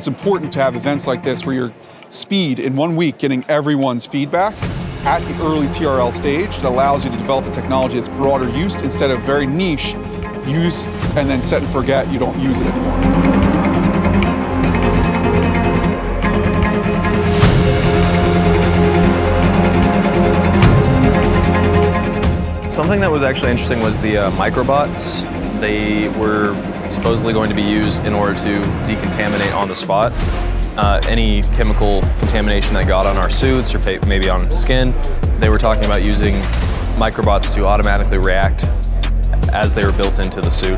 it's important to have events like this where you're speed in 1 week getting everyone's feedback at the early TRL stage that allows you to develop a technology that's broader use instead of very niche, use and then set and forget, you don't use it anymore. Something that was actually interesting was the microbots. They were supposedly going to be used in order to decontaminate on the spot any chemical contamination that got on our suits or maybe on skin. They were talking about using microbots to automatically react as they were built into the suit.